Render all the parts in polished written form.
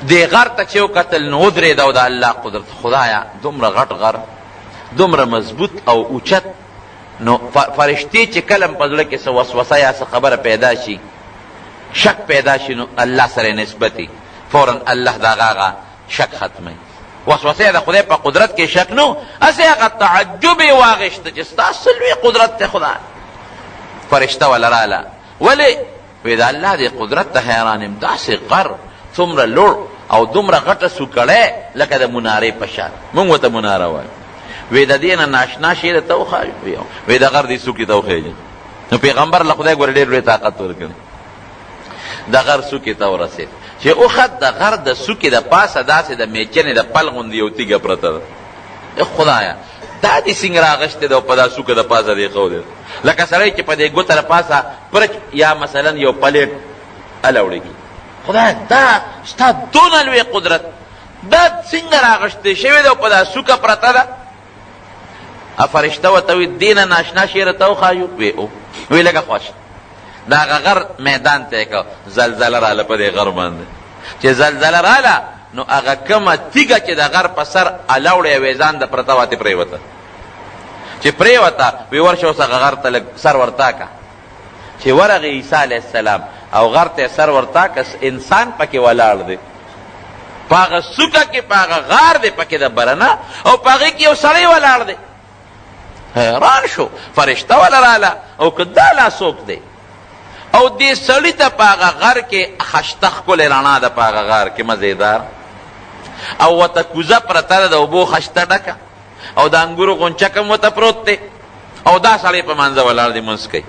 دې غر ته چې وکتل نو ودرېده او د الله قدرت خدایا دومره غټ غر دومره مضبوط او اوچت نو فرشتې چې کله په زړه کې څه وسوسه یا څه خبره پیدا شي شک پیدا شي نو الله سره نسبتي فورا الله د هغه شک ختموي وسوسه د خدای په قدرت کې شک نو هسې هغه تعجب یې واغېشته چې ستا څه لوی قدرت دی خدای فرشته وله راله ولې وی د الله دې قدرت ته حیران یم داسې غر څومره لوړ او دومره غټه سوکړی لکه د منارې په شان موږ ورته مناره وایو وی د دې نه ناشنا شی درته وښایو وی د غر دې څوکې ته وخېږي نو پیغمبر له خدای ګوره ډېر لوی طاقت ورکړي د غر څوکې ته ورسېد چې اوخت د غر د څوکې د پاسه داسې د میچنې د پل غوندې یو تیږه پرته ده خدایه دا دې څنګه راغشتې ده او په دا څوکه د پاسه دې ښودې لکه سړی چې په دې ګوته د پاسه پرچ یا مثلا یو پلیټ الاوړې کي خدای دا ستا دونه لوی قدرت دا څنګه راغشتې شوې ده او په دا څوکه پرته ده فرشته ورته وي دې نه ناشنا شی راته وښایو وی لږه خوښ د هغه غر میدان ته یې کړ زلزله راله په دې غر باندې چې زلزله راله نو هغه کومه تیږه چې د غر په سر الاوړې وې ځان د پرته واتې پرېوته چې پرېوته وی ورشه اوس هغه غر ته لږ سر ورتاکه چې ورغې عیسی علیه السلام او غر ته سر ورتاکه انسان پکې ولاړ دی په هغه څوکه کې په هغه غار دی پکې د برنه او په هغې کې یو سړی ولاړ دی حیران شو فرشته وله راله او که دا لا څوک دی او دې سړي ته په هغه غر کې خشته ښکلې رڼا ده په هغه غار کې مزېدار او ورته کوزه پرته ده د اوبو خشته ډکه او د انګورو غونچک هم ورته پروت دی او دا سړی په منځه ولاړ دی مونځ کوي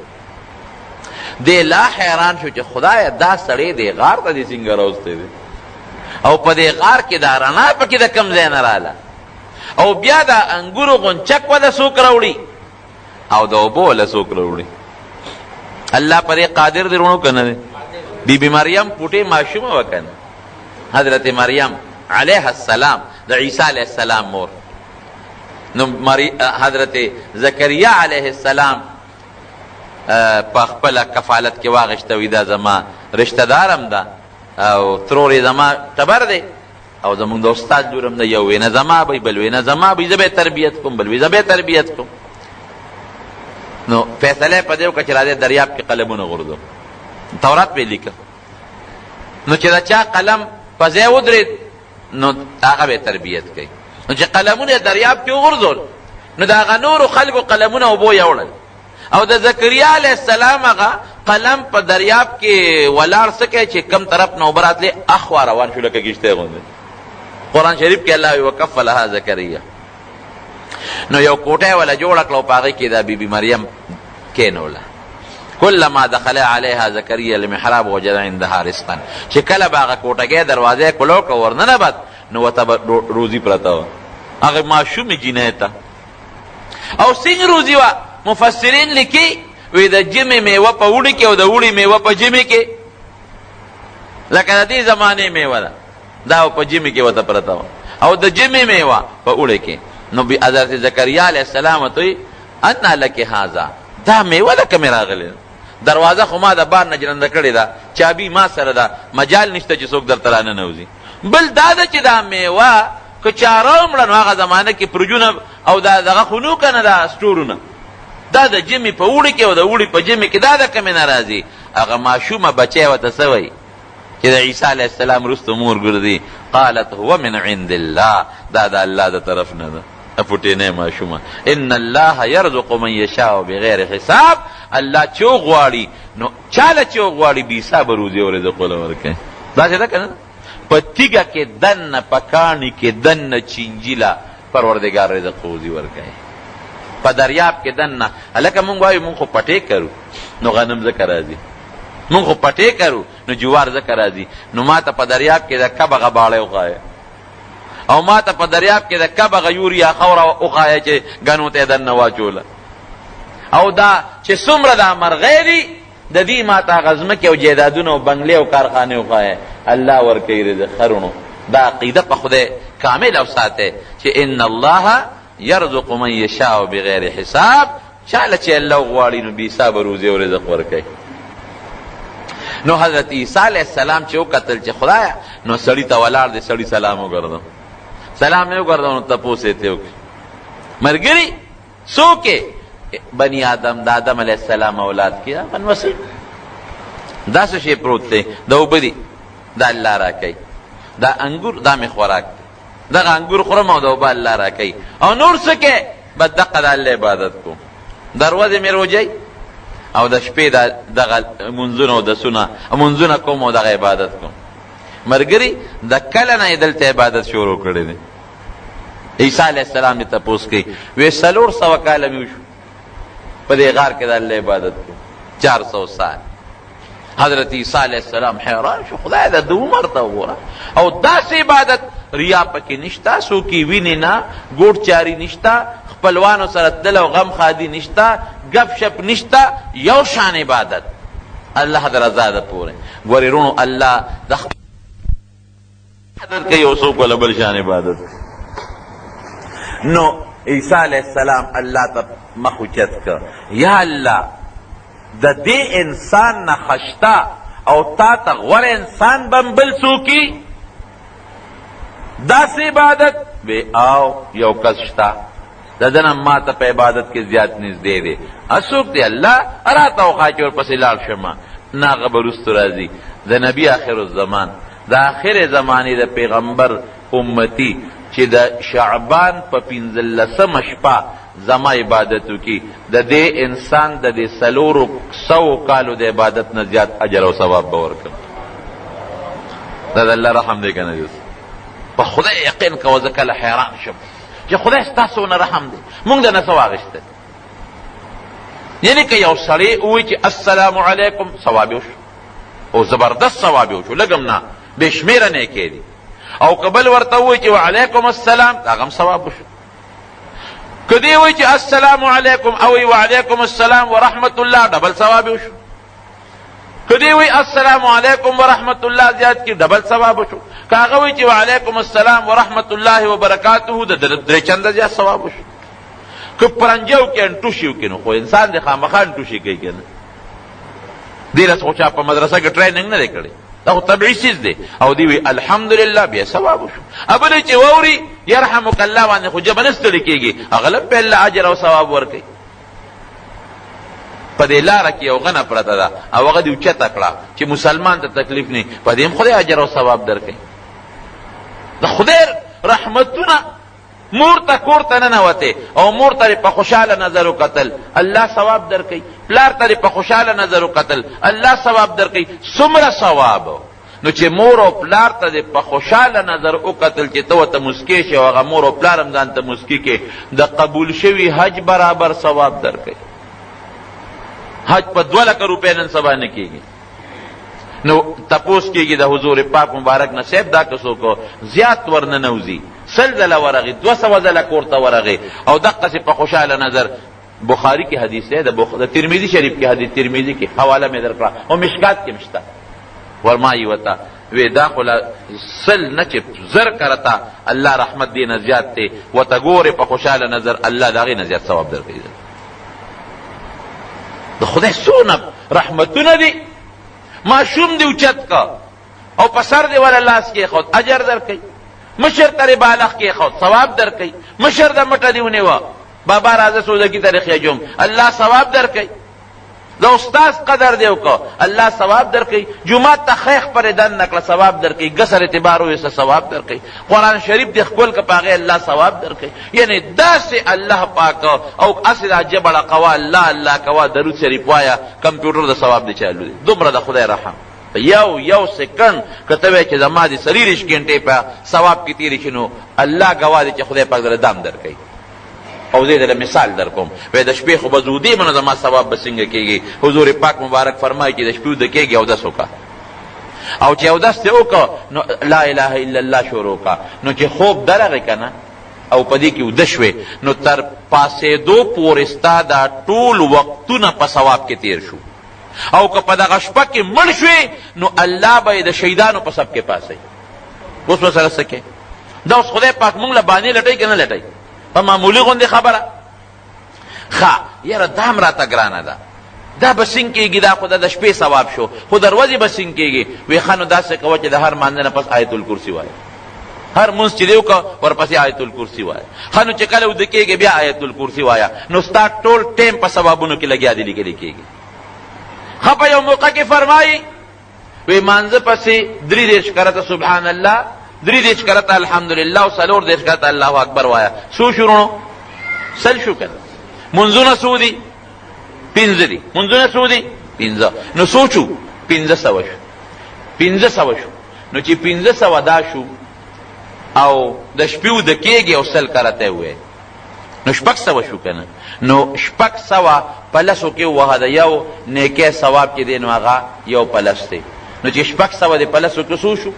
دی لا حیران شو چې خدایه دا سړی دې غار ته دې څنګه راوستی دی او په دې غار کې دا رڼا پکې د کوم ځای نه راله او بیا د انګورو غونچک وله څوک راوړي او د اوبو وله څوک راوړي الله پر قادر دی رونو کنه دی بی بی مریم پوټې ماشومه وکنه حضرت مریم علیه السلام د عیسی علیه السلام مور نو حضرت زکریا علیه السلام په خپله کفالت کې واغېشته وي دا زما رشته دارم ده او ترور یې زما ټبر دی او زمونږ د استاد لور هم ده یو وینه زما بی بل وینه زما بی زه به یې تربیت کوم بل وی زه به یې تربیت کوم نو فیصله په دې وکړه چې راځه دریاب کې قلمونه غورځو تورات پې لیکه نو چې د چا قلم په ځای ودرېد نو هغه به یې تربیت کوي نو چې قلمونه یې دریاب کې وغورځول نو د هغه نورو خلکو قلمونه اوبو یوړل او د زکریا علیه السلام هغه قلم په دریاب کې ولاړ څه کوي چې کم طرف نه اوبه راتلې اخوا روان شو لکه کښتۍ غوندې قرآن شریف کې الله وی وکفلها زکریا نو یو کوټه ولا جوړه کړه او په هغې کې دا بی بی مریم کېنوله کلما دخل علیها زکریا المحراب وجد عندها رزقا چې کله به هغه کوټګۍ دروازه یې کلو کړه ورننبت نو ورته به روزي پرته وه هغې ماشومې جینۍ ته او څنګه روزي وه مفسرین لیکي وی د جمې میوه په اوړي کې او د اوړي میوه په جمې کې لکه د دې زمانې میوه ده دا په جمې کې ورته پرته وه او د جمې میوه په اوړي کې نو حضرت زکریا علیه السلام ته وی انا لک هذا دا میوه ده کومې راغلې دروازه خو ما د بار نه جرنده کړې ده چابي ما سره ده مجال نشته چې څوک درته راننوځي بل دا ده چې دا میوه که چا راوړه نو هغه زمانه کې پرجونه او دا دغه خو نو که نه دا سټورونه دا د جمې په اوړي کې او د اوړي په جمې کې دا د کومې نه راځي هغه ماشومه بچی ورته څه وایي چې د عیسی علیه السلام وروسته مور ګرځي قالت هو من عند الله دا د الله د طرف نه ده پټینه ماشومه ان الله يرزق من يشاء بغیر حساب الله چې غواړي نو چاله چې غواړي بې حسابه روزي او رزق وله ورکوي داسې ده که نه په تیږه کې دننه په کاڼي کې دننه چینجیله پروردګار رزق روزي ورکوي په دریاب کې دننه هلکه مونږ وایو مونږ خو پټې کرو نو غنم ځکه راځي مونږ خو پټې کرو نو جوار ځکه راځي نو ما ته په دریاب کې د کبه غباړی وښایه او ما ته په دریاب کې د کبه غیور یا خوره وښایه چې ګنو ته یې دننه واچوله او دا چې څومره دا مرغۍ دي د دې ما ته هغه ځمکې او جیدادونه او بنګلې او کارخانې وښایه الله ورکوي رزق خرونو دا عقیده په خدای کامل او ساته چې ان الله يرزق من يشاء بغیر حساب چاله چې الله غواړي نو بې حسابه روزي او رزق ورکوي نو حضرت عیسیٰ علیہ السلام چې وکتل چې خدایا نو سړي ته ولاړ دی، سړي سلام وګرځو، سلام یې وګرځو، نو تپوس یې وکړي ملګري څوک بني آدم د آدم علیہ السلام اولاد کې بن وسیع دا څه شی پروت دی، دا اوبه دي، دا الله راکوي، دا انګور دا مې خوراک دی، دغه انګور خورم او دا اوبه الله راکوي، او نور څه کې بس دقه د الله عبادت کوم، دروازې مې روجئ او د شپې دغه منځونه او دسونه منځونه کوم او دغه عبادت کوم. ملګري د کله نه یې دلته عبادت شروع کړی دی. عیسی علیہ السلام یې تپوس کوي وی 400 کاله مې وشو په دې غار کې د الله عبادت کوم، 400 سال. حضرت عیسی علیہ السلام حیران شو، خدای دا د عمر ته وګوره، او داسې عبادت ریا پکې نشته، څوکې وینې نه، ګوډ چاري نشته، خپلوانو سره تلل او غم خادي نشته، گپ شپ نشته، یو شان عبادت الله د رضا ده پورې. ګورې رونو الله د عبادت کوي او څوک ولا بل شان عبادت. نو عیسی علیہ السلام الله ته مخ اوچت کړ، یا الله د دې انسان نه خشتا او تا ته غوره انسان بم بل څوکي داسې عبادت وی او یو کس شته د دنه ما ته په عبادت کې زیات نږدې دی، اسوک دی الله راته وښایه چې ورپسې لاړ شم. نه هغه به وروستو راځي د نبي آخر الزمان د آخر زمانې د پیغمبر امتی چې د شعبان په 15مه شپه زما عبادت وکړي، د دې انسان د دې 400 کالو د عبادت نه زیات اجر او ثواب به ورکړم. دا د الله رحم دی که نه؟ په خدای یقین کوه، زه کله حیران شم چې خدای ستاسو نه رحم دی، مونږ د نه څه واخیسته. یعنې که یو سړی ووایي چې السلام علیکم ثواب یې وشو او زبردست ثواب یې وشو، لږ هم نه، بې شمېره نیکۍ دي. او که بل ورته ووایي چې وعلیکم السلام هغه هم ثواب وشو. که دی وایي چې السلام علیکم او وایي وعلیکم السلام ورحمت الله ډبل ثواب یې وشو. که دی وایي السلام علیکم ورحمت الله زیات کړي ډبل ثواب وشو. که هغه وایي چې وعلیکم السلام ورحمت الله وبرکاته د 3 چنده زیات ثواب وشو. که پرنجه وکړي انټوشي وکړي نو خو انسان د خامخا انټوشي کوي که نه؟ دې رس خو چا په مدرسه کې ټریننګ نه دی کړی، دا خو طبیعي چیز دی. او دی وی الحمدلله بیا ثواب وشو. ابل چې ووري يرحمک الله باندې خو جبه نه ستړي کېږي، هغه له په الله اجر او ثواب ورکوي. په دې لاره کې یو غنه پرته ده او هغه دې اوچته کړه چې مسلمان ته تکلیف نه، په دې هم خدای اجر او ثواب درکوي. د خدای رحمتونه مور ته کور ته ننوتې او مور ته په خوشحاله نظر وکتل، الله ثواب درکوي. پلار ته په خوشحاله نظر وکتل، الله ثواب درکوي. څومره ثواب! نو چې مور او پلار ته په خوشحاله نظر وکتل چې ته ورته مسکې شي او هغه مور او پلار هم ځان ته مسکي کې، د قبول شوي حج برابر ثواب درکوي. حج په 2 لک روپۍ نن سبا نه کېږي. نو تپوس کېږي د حضور پاک مبارک نه صاحب دا که څوک زیات ورننوځي 100 ځله ورغي 200 ځله کور ته ورغي او دقسې په خوشحاله نظر. بخاری کی حدیث ہے، د ترمذی شریف کی حدیث، ترمذی کی حوالہ میں درکړه او مشکات کې مشتا ورمایي وتا وی دا خو سل نه چې زر کرتا الله رحمت دی نه زیات ته وته ګوره په خوشحاله نظر الله داغه نه زیات ثواب درکړي. د خدای سونه رحمتونه دي. معشوم دی اوچت کا او په سر دی ولا لاس کې خود اجر درکړي، مشر تر بالغ کې خود ثواب درکړي، مشر د مټه دیونه وا بابا راځه سوزه کی تاریخ یجوم الله ثواب درکړي. د استاد قدر دیو کو الله ثواب درکړي. جمعه ته خیخ پر دن نکړه ثواب درکړي، غسر اعتبار وې ثواب درکړي. قران شریف د خپل کا پاغه الله ثواب درکړي. یعنی داسې الله پاک او اصل جبل قوا الله الله کوا درود شریف وایا کمپیوټر د ثواب دی چالو دی. دومره د خدای رحم. یو سکند کته چې زما دي سریرش غنټه په ثواب کې تیری شنو الله گواه دی چې خدای پاک در دام درکړي. او زه دې مثال در کوم، وې د شپې خو بزودي منظمه ثواب بسنګ کېږي. حضور پاک مبارک فرمایي چې د شپې د کېږي او د سوکا او چې او دسته وکړه نو لا اله الا الله شروع کا نو چې خوب درغه کنه او پدې کې ود شوي نو تر پاسې دو پورستا دا ټول وختونه په ثواب کې تیر شو. او که په دغه شپه کې مړ شوي نو الله به د شهیدانو په سب کې پاسي. اوس وسره سکه دا اوس خدای پاک مونږ له باندې لټای کنه لټای په معمولی غوندې خبره. ښه یاره دا هم راته ګرانه ده، دا بسنګ کېږي، دا خو د شپې ثواب شو، خو د ورځې بسنګ کېږي. وی ښه نو داسې کوه چې د هر مانځه نه پس آیت الکرسي وایه، هر منځ چې دی وکړه ورپسې آیت الکرسي وایه. ښه نو چې کله وده کېږي بیا آیت الکرسي وایه، نو ستا ټول ټیم په ثوابونو کې لګیا دی لیکلی کېږي. ښه په یو موقع کې فرمایي وی مانځه پسې 33 کرته سبحان الله، 33 کرته الحمدلله او 34 کرته الله اکبر وایه. څو شروع سل شو کنه. منځونه څو دي؟ 15 دي. منځونه څو دي؟ 15. نو سوچو 1500 شو، 1500 شو. نو چې 1500 دا شو او د شپې وده کېږي او سل کرته وایي، نو 600 شو کنه. نو 600 په لسو کې ووهه د یو نیکۍ ثواب چې دی نو هغه یو په لس دی. نو چې 600 د په لسو کې څو شو؟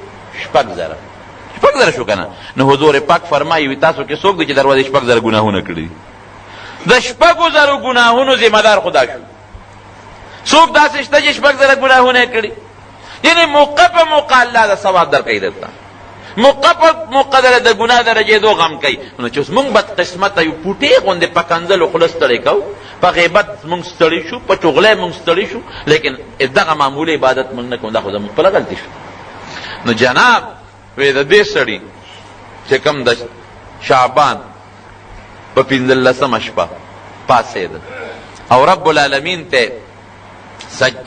6,000 شو کنه. نو حضور پاک فرمایي وي تاسو کې څوک دی چې دروازې 6,000 ګناهونه کړي؟ د 6,000 ګناهونو ذمہ دار خدا شو. څوک داسې شته چې 6,000 ګناهونه کړي؟ یعنی موقع په موقع الله د ثواب درکوي درته، موقع په موقع د ګناه درجېدو غم کوي. نو چې اوس مونږ بدقسمته یو پوټې غوندې په کنځلو خوله ستړی کوو، په غیبت مونږ ستړي شو، په چغلۍ مونږ ستړي شو، لیکن دغه معمولي عبادت مونږ نه کوو. دا خو زموږ خپله غلطي شو. نو جناب وی د دې سړي چې کوم د شعبان په 15مه شپه پاڅېده او رب العالمین ته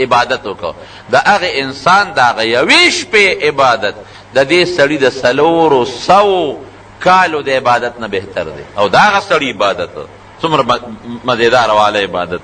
عبادت وکړه، د هغه انسان د هغه یوې شپې عبادت د دې سړي د 400 کالو د عبادت نه بهتر دی. او د هغه سړي عبادت څومره مزیدار واله عبادت